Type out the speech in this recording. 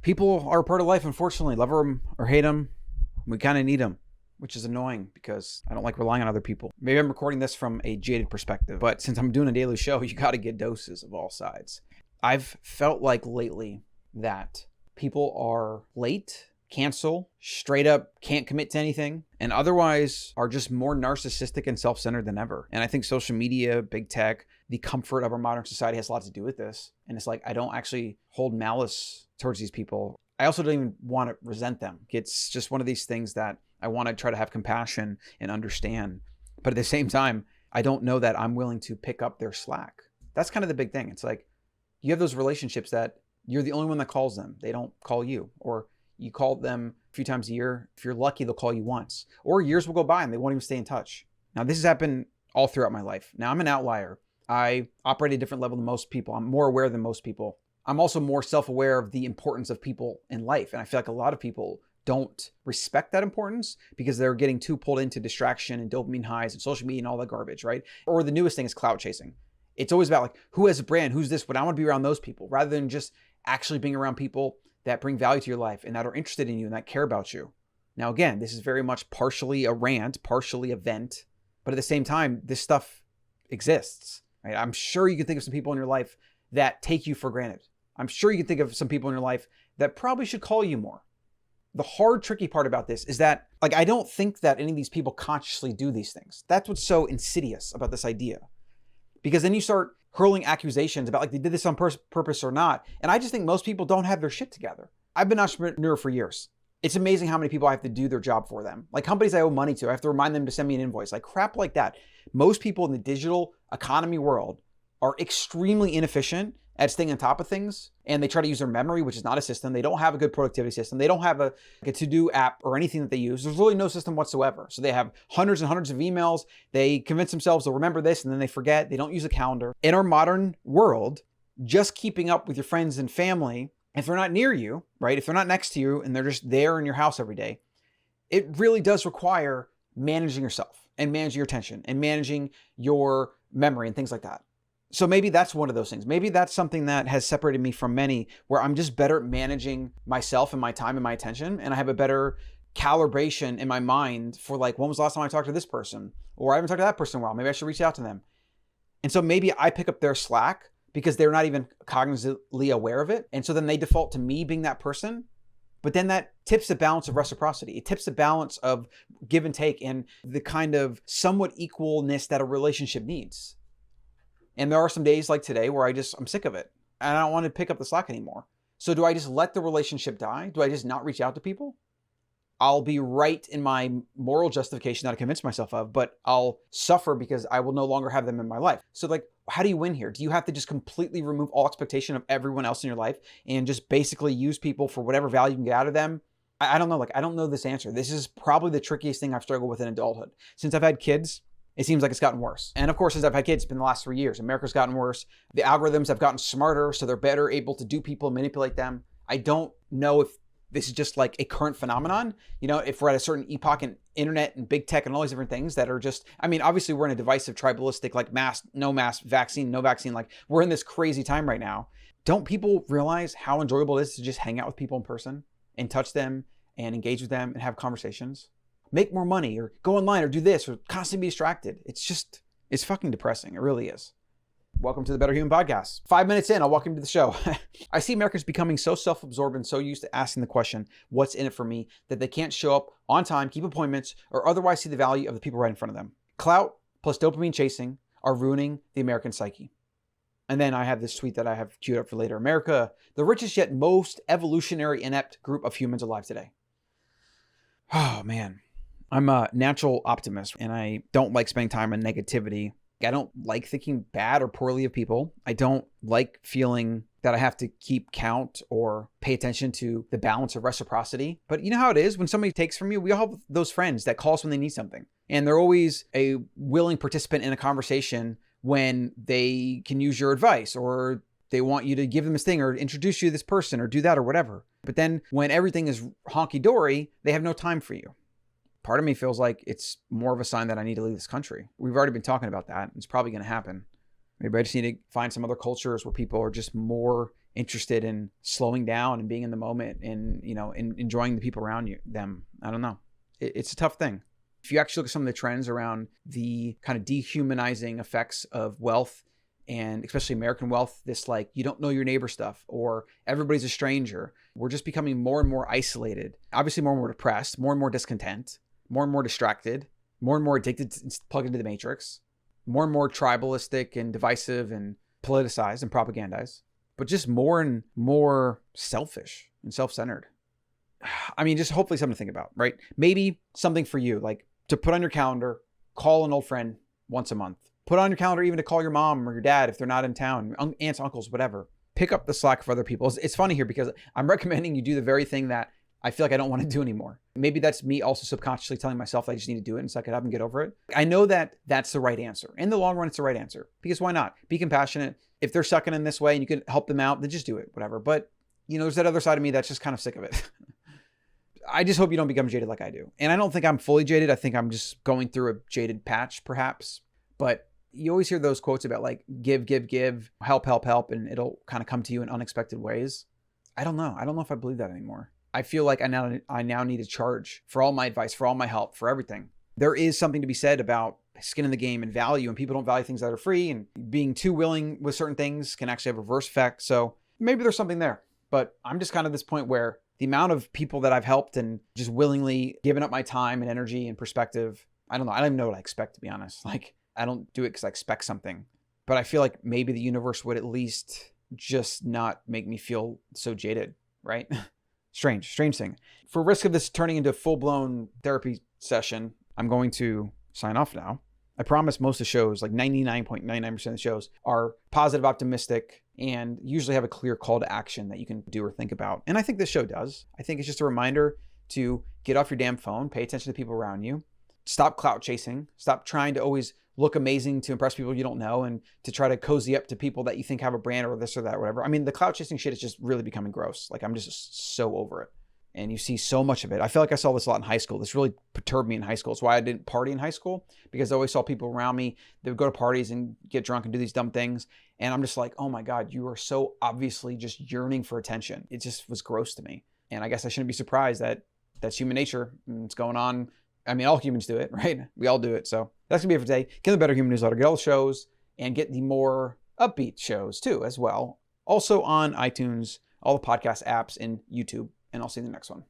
People are a part of life, unfortunately. Love them or hate them, we kind of need them, which is annoying because I don't like relying on other people. Maybe I'm recording this from a jaded perspective, but since I'm doing a daily show, you got to get doses of all sides. I've felt like lately that people are late, cancel, straight up can't commit to anything, and otherwise are just more narcissistic and self-centered than ever. And I think social media, big tech, the comfort of our modern society has a lot to do with this. And it's like, I don't actually hold malice towards these people. I also don't even want to resent them. It's just one of these things that I want to try to have compassion and understand. But at the same time, I don't know that I'm willing to pick up their slack. That's kind of the big thing. It's like, you have those relationships that you're the only one that calls them. They don't call you. Or you call them a few times a year. If you're lucky, they'll call you once. Or years will go by and they won't even stay in touch. Now, this has happened all throughout my life. Now, I'm an outlier. I operate at a different level than most people. I'm more aware than most people. I'm also more self-aware of the importance of people in life. And I feel like a lot of people don't respect that importance because they're getting too pulled into distraction and dopamine highs and social media and all that garbage, right? Or the newest thing is clout chasing. It's always about like, who has a brand, who's this, but I want to be around those people rather than just actually being around people that bring value to your life and that are interested in you and that care about you. Now, again, this is very much partially a rant, partially a vent, but at the same time, this stuff exists, right? I'm sure you can think of some people in your life that take you for granted. I'm sure you can think of some people in your life that probably should call you more. The hard, tricky part about this is that, like, I don't think that any of these people consciously do these things. That's what's so insidious about this idea. Because then you start hurling accusations about like they did this on purpose or not. And I just think most people don't have their shit together. I've been an entrepreneur for years. It's amazing how many people I have to do their job for them. Like companies I owe money to, I have to remind them to send me an invoice. Like crap like that. Most people in the digital economy world are extremely inefficient at staying on top of things, and they try to use their memory, which is not a system. They don't have a good productivity system. They don't have a to-do app or anything that they use. There's really no system whatsoever. So they have hundreds and hundreds of emails. They convince themselves they'll remember this, and then they forget. They don't use a calendar. In our modern world, just keeping up with your friends and family, if they're not near you, right? If they're not next to you and they're just there in your house every day, it really does require managing yourself and managing your attention and managing your memory and things like that. So maybe that's one of those things. Maybe that's something that has separated me from many, where I'm just better at managing myself and my time and my attention. And I have a better calibration in my mind for like, when was the last time I talked to this person? Or I haven't talked to that person in a while. Maybe I should reach out to them. And so maybe I pick up their slack because they're not even cognizantly aware of it. And so then they default to me being that person. But then that tips the balance of reciprocity. It tips the balance of give and take and the kind of somewhat equalness that a relationship needs. And there are some days like today where I'm sick of it and I don't want to pick up the slack anymore. So do I just let the relationship die? Do I just not reach out to people? I'll be right in my moral justification that I convinced myself of, but I'll suffer because I will no longer have them in my life. So like, how do you win here? Do you have to just completely remove all expectation of everyone else in your life and just basically use people for whatever value you can get out of them? I don't know. Like, I don't know this answer. This is probably the trickiest thing I've struggled with in adulthood. Since I've had kids, it seems like it's gotten worse. And of course, since I've had kids, it's been the last 3 years. America's gotten worse. The algorithms have gotten smarter, so they're better able to do people, manipulate them. I don't know if this is just like a current phenomenon, if we're at a certain epoch in internet and big tech and all these different things that are just, obviously we're in a divisive, tribalistic, like mask, no mask, vaccine, no vaccine. Like we're in this crazy time right now. Don't people realize how enjoyable it is to just hang out with people in person and touch them and engage with them and have conversations? Make more money or go online or do this or constantly be distracted. It's fucking depressing. It really is. Welcome to the Better Human Podcast. 5 minutes in, I'll welcome you to the show. I see Americans becoming so self-absorbed and so used to asking the question, what's in it for me, that they can't show up on time, keep appointments, or otherwise see the value of the people right in front of them. Clout plus dopamine chasing are ruining the American psyche. And then I have this tweet that I have queued up for later. America, the richest yet most evolutionary inept group of humans alive today. Oh, man. I'm a natural optimist and I don't like spending time on negativity. I don't like thinking bad or poorly of people. I don't like feeling that I have to keep count or pay attention to the balance of reciprocity. But you know how it is when somebody takes from you, we all have those friends that call us when they need something. And they're always a willing participant in a conversation when they can use your advice or they want you to give them this thing or introduce you to this person or do that or whatever. But then when everything is honky-dory, they have no time for you. Part of me feels like it's more of a sign that I need to leave this country. We've already been talking about that. It's probably going to happen. Maybe I just need to find some other cultures where people are just more interested in slowing down and being in the moment and, enjoying the people around them. I don't know. It's a tough thing. If you actually look at some of the trends around the kind of dehumanizing effects of wealth, and especially American wealth, this like, you don't know your neighbor stuff, or everybody's a stranger. We're just becoming more and more isolated, obviously more and more depressed, more and more discontent, more and more distracted, more and more addicted to plug into the matrix, more and more tribalistic and divisive and politicized and propagandized, but just more and more selfish and self-centered. I mean, just hopefully something to think about, right? Maybe something for you, like to put on your calendar, call an old friend once a month. Put on your calendar even to call your mom or your dad if they're not in town, aunts, uncles, whatever. Pick up the slack for other people. It's funny here because I'm recommending you do the very thing that I feel like I don't want to do anymore. Maybe that's me also subconsciously telling myself I just need to do it and suck it up and get over it. I know that that's the right answer. In the long run, it's the right answer, because why not? Be compassionate. If they're sucking in this way and you can help them out, then just do it, whatever. But, there's that other side of me that's just kind of sick of it. I just hope you don't become jaded like I do. And I don't think I'm fully jaded. I think I'm just going through a jaded patch, perhaps. But you always hear those quotes about like, give, help, and it'll kind of come to you in unexpected ways. I don't know. I don't know if I believe that anymore. I feel like I now need to charge for all my advice, for all my help, for everything. There is something to be said about skin in the game and value, and people don't value things that are free, and being too willing with certain things can actually have a reverse effect. So maybe there's something there, but I'm just kind of this point where the amount of people that I've helped and just willingly given up my time and energy and perspective, I don't know. I don't even know what I expect, to be honest. Like, I don't do it because I expect something, but I feel like maybe the universe would at least just not make me feel so jaded, right? Strange thing. For risk of this turning into a full-blown therapy session, I'm going to sign off now. I promise most of the shows, like 99.99% of the shows, are positive, optimistic, and usually have a clear call to action that you can do or think about. And I think this show does. I think it's just a reminder to get off your damn phone, pay attention to people around you, stop clout chasing, stop trying to always look amazing to impress people you don't know, and to try to cozy up to people that you think have a brand or this or that or whatever. I mean, the clout chasing shit is just really becoming gross. Like, I'm just so over it. And you see so much of it. I feel like I saw this a lot in high school. This really perturbed me in high school. It's why I didn't party in high school, because I always saw people around me that would go to parties and get drunk and do these dumb things. And I'm just like, oh my God, you are so obviously just yearning for attention. It just was gross to me. And I guess I shouldn't be surprised that that's human nature. And it's going on. I mean, all humans do it, right? We all do it. So that's gonna be it for today. Get the Better Human newsletter, get all the shows, and get the more upbeat shows too, as well. Also on iTunes, all the podcast apps, and YouTube. And I'll see you in the next one.